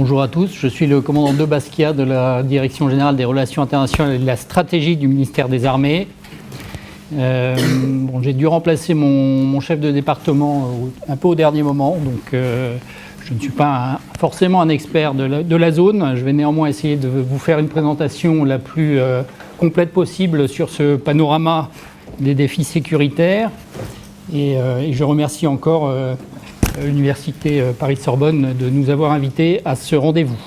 Bonjour à tous, je suis le commandant de Basquiat de la Direction Générale des Relations Internationales et de la Stratégie du ministère des Armées. J'ai dû remplacer mon chef de département un peu au dernier moment, donc je ne suis pas forcément un expert de la zone. Je vais néanmoins essayer de vous faire une présentation la plus complète possible sur ce panorama des défis sécuritaires. Et je remercie encore l'Université Paris-Sorbonne de nous avoir invités à ce rendez-vous.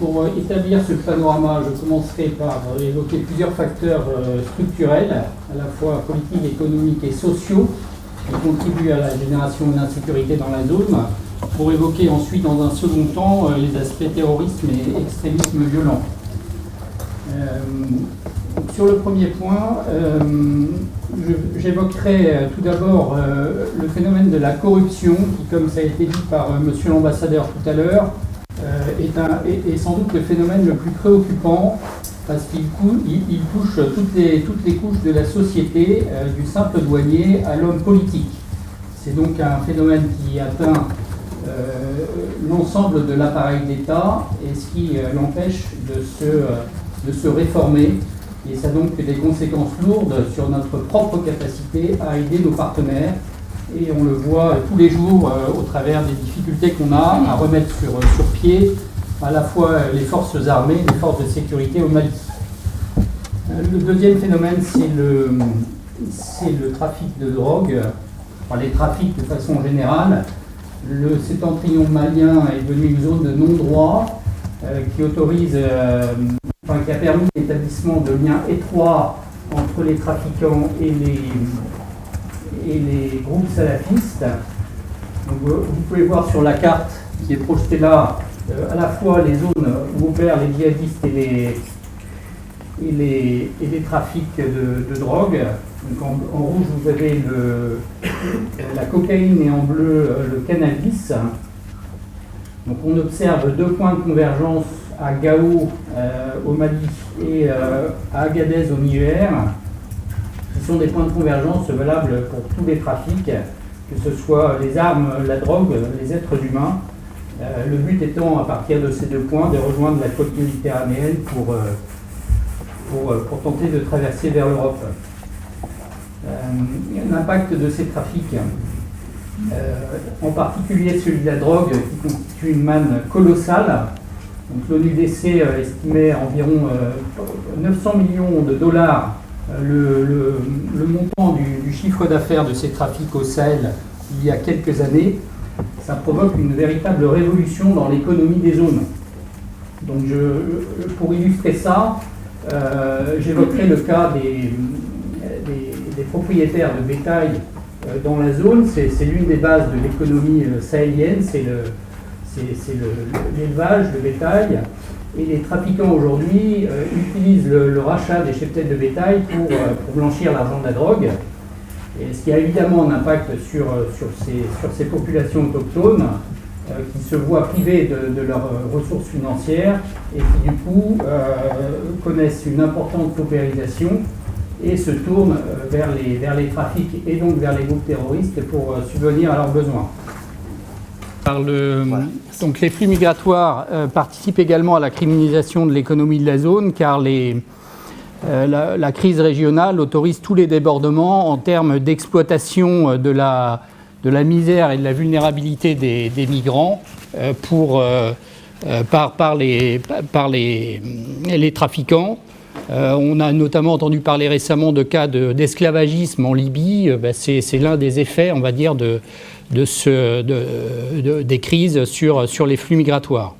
Pour établir ce panorama, je commencerai par évoquer plusieurs facteurs structurels, à la fois politiques, économiques et sociaux, qui contribuent à la génération de l'insécurité dans la zone, pour évoquer ensuite, dans un second temps, les aspects terrorisme et extrémisme violent. Sur le premier point, j'évoquerai tout d'abord le phénomène de la corruption, qui, comme ça a été dit par monsieur l'ambassadeur tout à l'heure, est sans doute le phénomène le plus préoccupant, parce qu'il touche toutes les couches de la société, du simple douanier à l'homme politique. C'est donc un phénomène qui atteint l'ensemble de l'appareil d'État, et ce qui l'empêche de se réformer. Et ça a donc des conséquences lourdes sur notre propre capacité à aider nos partenaires. Et on le voit tous les jours au travers des difficultés qu'on a à remettre sur pied à la fois les forces armées et les forces de sécurité au Mali. Le deuxième phénomène, c'est le trafic de drogue, enfin les trafics de façon générale. Le septentrion malien est devenu une zone de non-droit qui autorise... qui a permis l'établissement de liens étroits entre les trafiquants et les groupes salafistes. Donc, vous pouvez voir sur la carte qui est projetée là, à la fois les zones où opèrent les djihadistes et les trafics de drogue. Donc, en rouge, vous avez la cocaïne et en bleu, le cannabis. Donc, on observe deux points de convergence à Gao au Mali et à Agadez au Niger, qui sont des points de convergence valables pour tous les trafics, que ce soit les armes, la drogue, les êtres humains. Le but étant, à partir de ces deux points, de rejoindre la côte méditerranéenne pour tenter de traverser vers l'Europe. L'impact de ces trafics, en particulier celui de la drogue, qui constitue une manne colossale. L'ONUDC estimait environ 900 millions de dollars le montant du chiffre d'affaires de ces trafics au Sahel il y a quelques années. Ça provoque une véritable révolution dans l'économie des zones. Donc pour illustrer ça, j'évoquerai le cas des propriétaires de bétail dans la zone. C'est l'une des bases de l'économie sahélienne, c'est l'élevage, le bétail, et les trafiquants aujourd'hui utilisent le rachat des cheptels de bétail pour blanchir l'argent de la drogue, et ce qui a évidemment un impact sur ces populations autochtones qui se voient privées de leurs ressources financières et qui du coup connaissent une importante paupérisation et se tournent vers les trafics et donc vers les groupes terroristes pour subvenir à leurs besoins. Donc les flux migratoires participent également à la criminalisation de l'économie de la zone, car la crise régionale autorise tous les débordements en termes d'exploitation de la misère et de la vulnérabilité des migrants par les trafiquants. On a notamment entendu parler récemment de cas d'esclavagisme en Libye. C'est l'un des effets, on va dire, des crises sur les flux migratoires.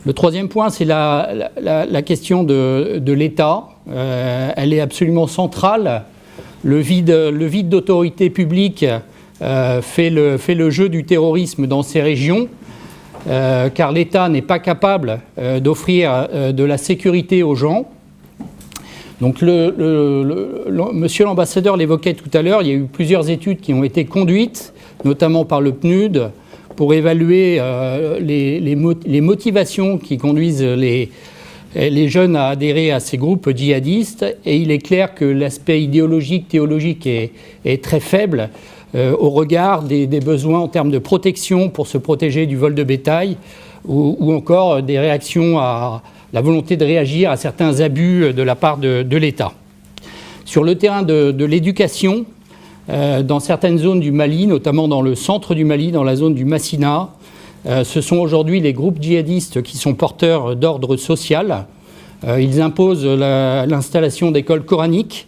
Le troisième point, c'est la question de l'État. Elle est absolument centrale. Le vide d'autorité publique fait le jeu du terrorisme dans ces régions, car l'État n'est pas capable d'offrir de la sécurité aux gens. Donc monsieur l'ambassadeur l'évoquait tout à l'heure, il y a eu plusieurs études qui ont été conduites, notamment par le PNUD, pour évaluer les motivations qui conduisent les jeunes à adhérer à ces groupes djihadistes. Et il est clair que l'aspect idéologique, théologique est très faible. au regard des besoins en termes de protection pour se protéger du vol de bétail ou encore des réactions à la volonté de réagir à certains abus de la part de l'État. Sur le terrain de l'éducation, dans certaines zones du Mali, notamment dans le centre du Mali, dans la zone du Massina, ce sont aujourd'hui les groupes djihadistes qui sont porteurs d'ordre social. Ils imposent l'installation d'écoles coraniques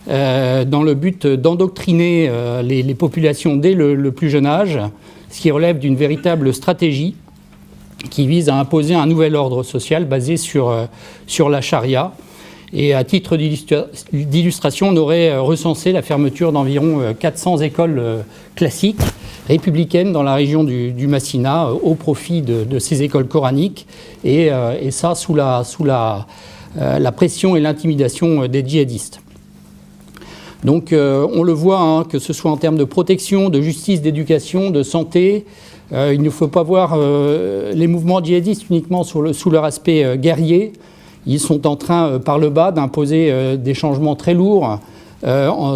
dans le but d'endoctriner les populations dès le plus jeune âge, ce qui relève d'une véritable stratégie qui vise à imposer un nouvel ordre social basé sur la charia. Et à titre d'illustration, on aurait recensé la fermeture d'environ 400 écoles classiques républicaines dans la région du Massina au profit de ces écoles coraniques, et ça sous la pression et l'intimidation des djihadistes. Donc on le voit, hein, que ce soit en termes de protection, de justice, d'éducation, de santé, il ne faut pas voir les mouvements djihadistes uniquement sous leur aspect guerrier. Ils sont en train, par le bas, d'imposer des changements très lourds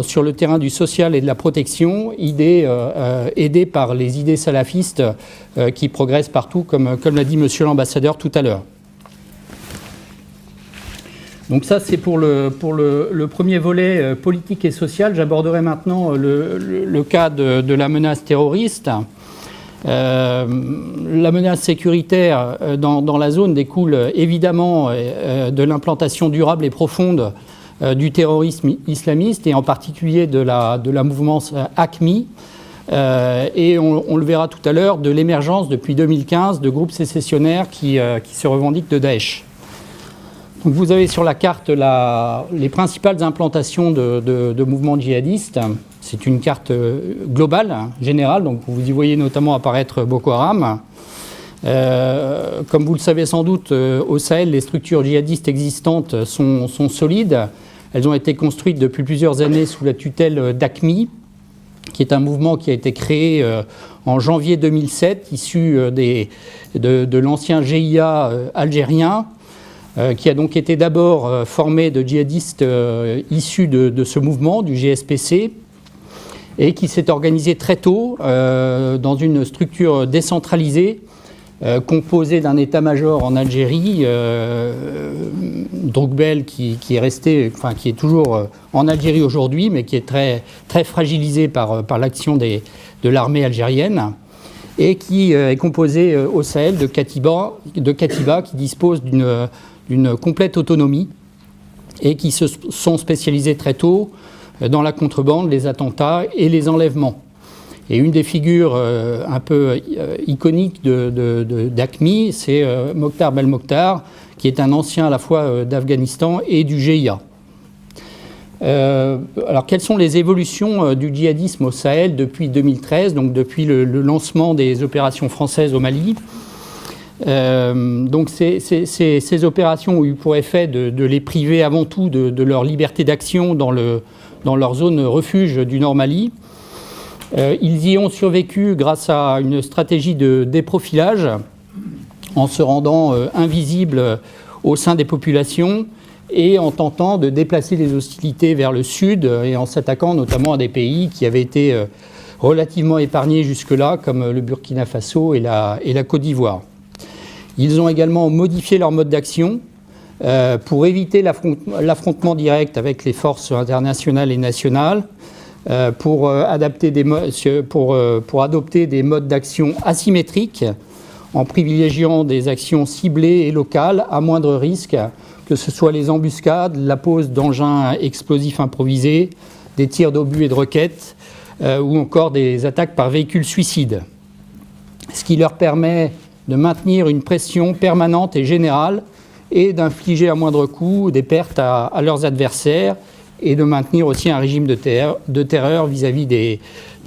sur le terrain du social et de la protection, aidés par les idées salafistes qui progressent partout, comme l'a dit monsieur l'ambassadeur tout à l'heure. Donc ça, c'est pour le premier volet politique et social. J'aborderai maintenant le cas de la menace terroriste. La menace sécuritaire dans la zone découle évidemment de l'implantation durable et profonde du terrorisme islamiste, et en particulier de la mouvance AQMI, et on le verra tout à l'heure, de l'émergence depuis 2015 de groupes sécessionnaires qui se revendiquent de Daesh. Donc vous avez sur la carte les principales implantations de mouvements djihadistes. C'est une carte globale, générale, donc vous y voyez notamment apparaître Boko Haram. Comme vous le savez sans doute, au Sahel, les structures djihadistes existantes sont solides. Elles ont été construites depuis plusieurs années sous la tutelle d'AQMI, qui est un mouvement qui a été créé en janvier 2007, issu de l'ancien GIA algérien, qui a donc été d'abord formé de djihadistes issus de ce mouvement, du GSPC, et qui s'est organisé très tôt dans une structure décentralisée, composée d'un état-major en Algérie, Droukbel, qui est toujours en Algérie aujourd'hui, mais qui est très, très fragilisé par l'action de l'armée algérienne, et qui est composé au Sahel de Katiba qui dispose d'une complète autonomie et qui se sont spécialisés très tôt dans la contrebande, les attentats et les enlèvements. Et une des figures un peu iconiques d'AQMI, c'est Mokhtar Belmokhtar, qui est un ancien à la fois d'Afghanistan et du GIA. Alors, quelles sont les évolutions du djihadisme au Sahel depuis 2013, donc depuis le lancement des opérations françaises au Mali? Donc ces opérations ont eu pour effet de les priver avant tout de leur liberté d'action dans leur zone refuge du Nord Mali. Ils y ont survécu grâce à une stratégie de déprofilage, en se rendant invisibles au sein des populations et en tentant de déplacer les hostilités vers le sud et en s'attaquant notamment à des pays qui avaient été relativement épargnés jusque-là, comme le Burkina Faso et la Côte d'Ivoire. Ils ont également modifié leur mode d'action pour éviter l'affrontement direct avec les forces internationales et nationales, pour adopter des modes d'action asymétriques en privilégiant des actions ciblées et locales à moindre risque, que ce soit les embuscades, la pose d'engins explosifs improvisés, des tirs d'obus et de roquettes, ou encore des attaques par véhicules suicides. Ce qui leur permet de maintenir une pression permanente et générale et d'infliger à moindre coût des pertes à leurs adversaires et de maintenir aussi un régime de terreur vis-à-vis des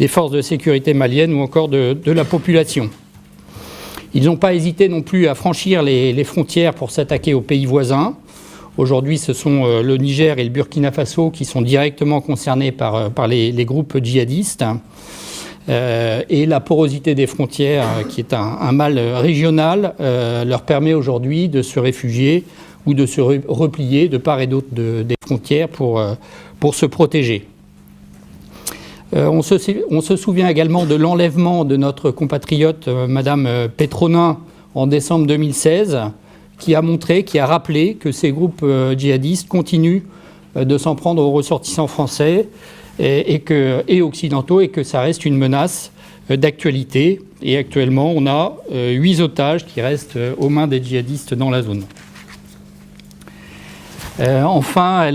forces de sécurité maliennes ou encore de la population. Ils n'ont pas hésité non plus à franchir les frontières pour s'attaquer aux pays voisins. Aujourd'hui, ce sont le Niger et le Burkina Faso qui sont directement concernés par les groupes djihadistes. Et la porosité des frontières, qui est un mal régional, leur permet aujourd'hui de se réfugier ou de se replier de part et d'autre des frontières pour se protéger. On se souvient également de l'enlèvement de notre compatriote Madame Petronin en décembre 2016, qui a rappelé que ces groupes djihadistes continuent de s'en prendre aux ressortissants français et occidentaux, et que ça reste une menace d'actualité. Et actuellement, on a 8 otages qui restent aux mains des djihadistes dans la zone. Enfin,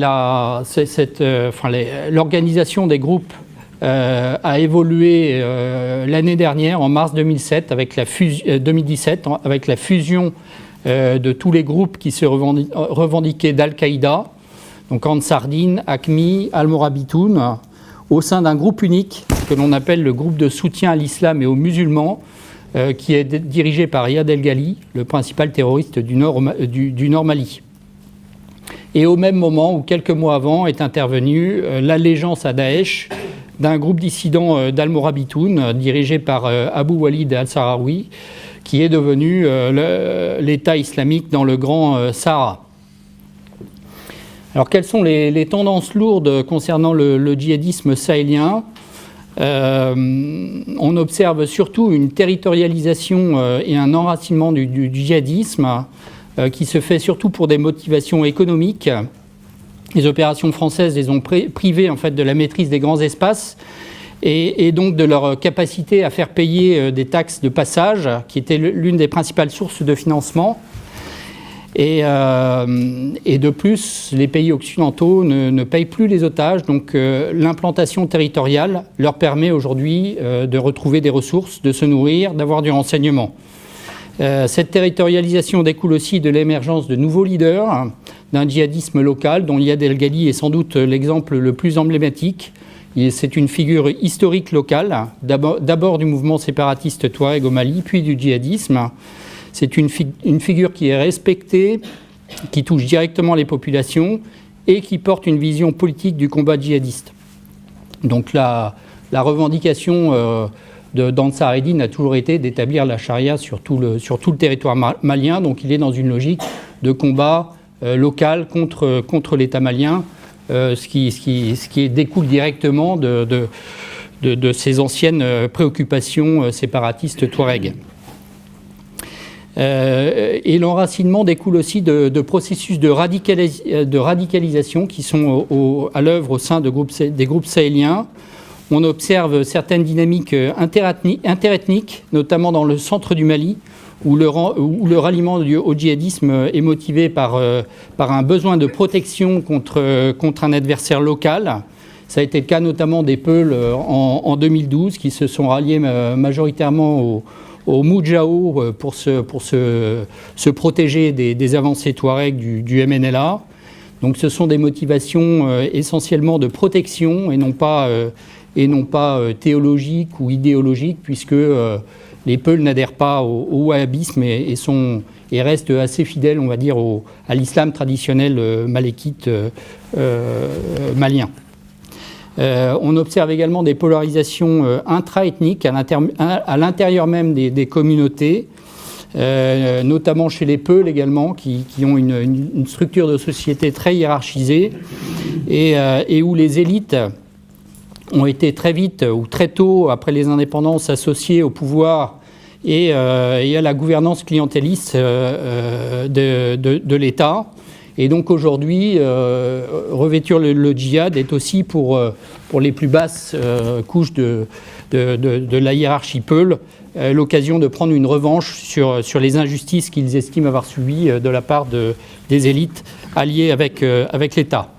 l'organisation des groupes a évolué l'année dernière, en mars 2017, avec la fusion de tous les groupes qui se revendiquaient d'Al-Qaïda, donc Ansar-Din, Aqmi, Al-Morabitoun, au sein d'un groupe unique que l'on appelle le groupe de soutien à l'islam et aux musulmans, qui est dirigé par Riyad El Ghali, le principal terroriste du Nord Mali. Et au même moment, ou quelques mois avant, est intervenue l'allégeance à Daesh d'un groupe dissident d'Al-Morabitoun, dirigé par Abu Walid al-Sahraoui, qui est devenu l'État islamique dans le Grand Sahara. Alors, quelles sont les tendances lourdes concernant le djihadisme sahélien ? On observe surtout une territorialisation et un enracinement du djihadisme qui se fait surtout pour des motivations économiques. Les opérations françaises les ont privées en fait, de la maîtrise des grands espaces et donc de leur capacité à faire payer des taxes de passage, qui étaient l'une des principales sources de financement. Et de plus, les pays occidentaux ne payent plus les otages, donc l'implantation territoriale leur permet aujourd'hui de retrouver des ressources, de se nourrir, d'avoir du renseignement. Cette territorialisation découle aussi de l'émergence de nouveaux leaders, d'un djihadisme local dont Riyad El Ghali est sans doute l'exemple le plus emblématique. C'est une figure historique locale, d'abord du mouvement séparatiste Touareg au Mali, puis du djihadisme. C'est une figure qui est respectée, qui touche directement les populations et qui porte une vision politique du combat djihadiste. Donc la revendication d'Ansar Eddin a toujours été d'établir la charia sur tout le territoire malien. Donc il est dans une logique de combat local contre l'État malien, ce qui découle directement de ces anciennes préoccupations séparatistes touareg. Et l'enracinement découle aussi de processus de radicalisation qui sont à l'œuvre au sein des groupes sahéliens. On observe certaines dynamiques interethniques, notamment dans le centre du Mali, où le ralliement au djihadisme est motivé par un besoin de protection contre un adversaire local. Ça a été le cas notamment des Peuls en 2012, qui se sont ralliés majoritairement au Moudjahou pour se protéger des avancées Touareg du MNLA. Donc ce sont des motivations essentiellement de protection et non pas théologiques ou idéologiques, puisque les Peuls n'adhèrent pas au wahhabisme et restent assez fidèles, on va dire, à l'islam traditionnel malékite malien. On observe également des polarisations intra-ethniques à l'intérieur même des communautés, notamment chez les Peuls également, qui ont une structure de société très hiérarchisée et où les élites ont été très vite ou très tôt, après les indépendances, associées au pouvoir et à la gouvernance clientéliste de l'État. Et donc aujourd'hui, revêtir le djihad est aussi pour les plus basses couches de la hiérarchie Peul l'occasion de prendre une revanche sur les injustices qu'ils estiment avoir subies de la part des élites alliées avec l'État.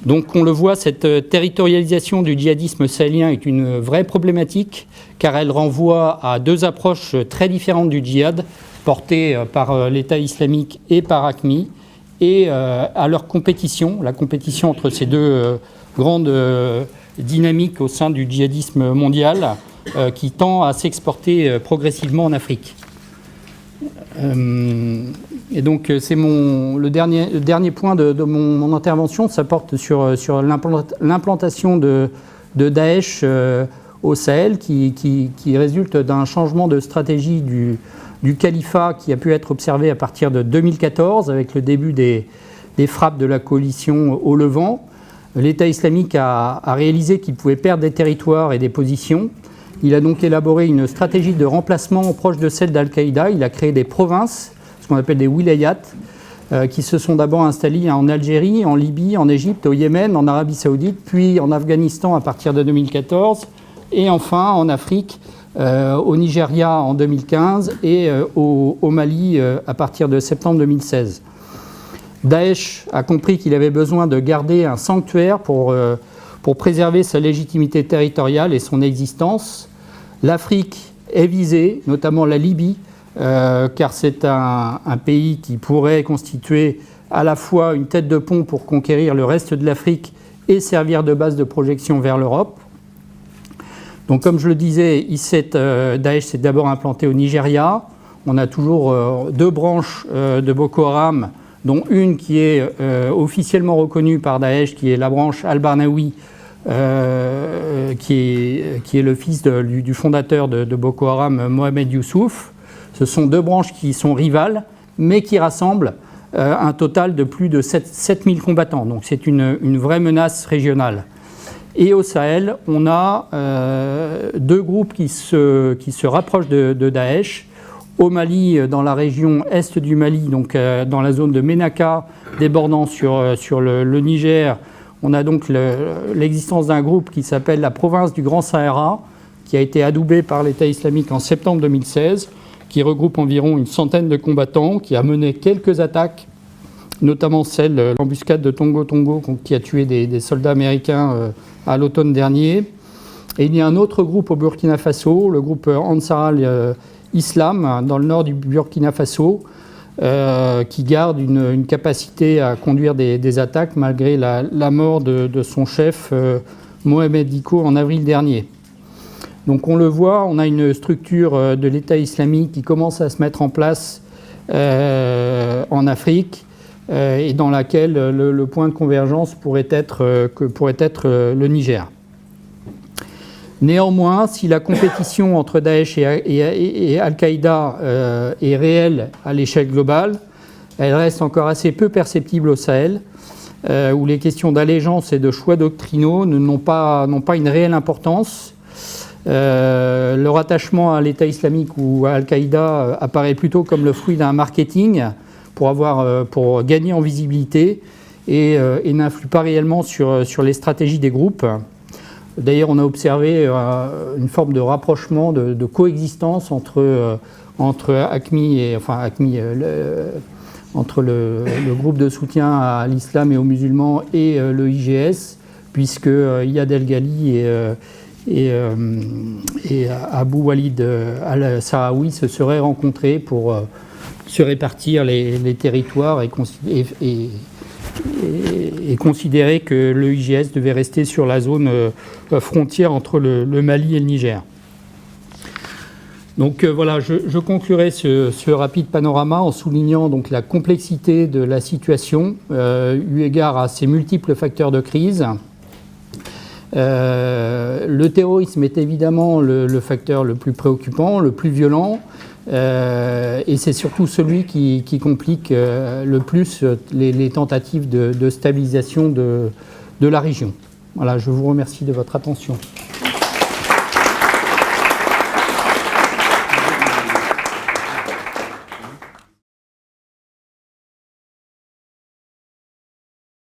Donc on le voit, cette territorialisation du djihadisme sahélien est une vraie problématique, car elle renvoie à deux approches très différentes du djihad, portées par l'État islamique et par Aqmi, et à leur compétition, la compétition entre ces deux grandes dynamiques au sein du djihadisme mondial, qui tend à s'exporter progressivement en Afrique. Et donc c'est le dernier point de mon intervention, ça porte sur l'implantation de Daesh au Sahel, qui résulte d'un changement de stratégie du califat qui a pu être observé à partir de 2014 avec le début des frappes de la coalition au Levant. l'État islamique a réalisé qu'il pouvait perdre des territoires et des positions. Il a donc élaboré une stratégie de remplacement proche de celle d'Al-Qaïda. Il a créé des provinces, ce qu'on appelle des wilayats, qui se sont d'abord installés en Algérie, en Libye, en Égypte, au Yémen, en Arabie Saoudite, puis en Afghanistan à partir de 2014, et enfin en Afrique, au Nigeria en 2015 et au Mali à partir de septembre 2016. Daesh a compris qu'il avait besoin de garder un sanctuaire pour préserver sa légitimité territoriale et son existence. L'Afrique est visée, notamment la Libye, car c'est un pays qui pourrait constituer à la fois une tête de pont pour conquérir le reste de l'Afrique et servir de base de projection vers l'Europe. Donc comme je le disais, Daesh s'est d'abord implanté au Nigeria. On a toujours deux branches de Boko Haram, dont une qui est officiellement reconnue par Daesh, qui est la branche Al-Barnawi, qui est le fils du fondateur de Boko Haram, Mohamed Youssouf. Ce sont deux branches qui sont rivales, mais qui rassemblent un total de plus de 7000 combattants. Donc c'est une vraie menace régionale. Et au Sahel, on a deux groupes qui se rapprochent de Daesh. Au Mali, dans la région est du Mali, donc dans la zone de Ménaka, débordant sur le Niger, on a donc l'existence d'un groupe qui s'appelle la province du Grand Sahara, qui a été adoubé par l'État islamique en septembre 2016, qui regroupe environ une centaine de combattants, qui a mené quelques attaques, notamment l'embuscade de Tongo Tongo, qui a tué des soldats américains à l'automne dernier. Et il y a un autre groupe au Burkina Faso, le groupe Ansar al-Islam, dans le nord du Burkina Faso, qui garde une capacité à conduire des attaques malgré la mort de son chef Mohamed Dicko en avril dernier. Donc on le voit, on a une structure de l'État islamique qui commence à se mettre en place en Afrique et dans laquelle le point de convergence pourrait être le Niger. Néanmoins, si la compétition entre Daesh et Al-Qaïda est réelle à l'échelle globale, elle reste encore assez peu perceptible au Sahel, où les questions d'allégeance et de choix doctrinaux n'ont pas une réelle importance. Le rattachement à l'État islamique ou à Al-Qaïda apparaît plutôt comme le fruit d'un marketing pour gagner en visibilité et n'influe pas réellement sur les stratégies des groupes. D'ailleurs, on a observé une forme de rapprochement, de coexistence entre entre le groupe de soutien à l'islam et aux musulmans et le IGS, puisque Iyad El-Ghali et Abou Walid al-Sahraoui se seraient rencontrés pour se répartir les territoires et considérer que le IGS devait rester sur la zone frontière entre le Mali et le Niger. Donc voilà, je conclurai ce rapide panorama en soulignant donc la complexité de la situation eu égard à ces multiples facteurs de crise. Le terrorisme est évidemment le facteur le plus préoccupant, le plus violent, et c'est surtout celui qui complique le plus les tentatives de stabilisation de la région. Voilà, je vous remercie de votre attention.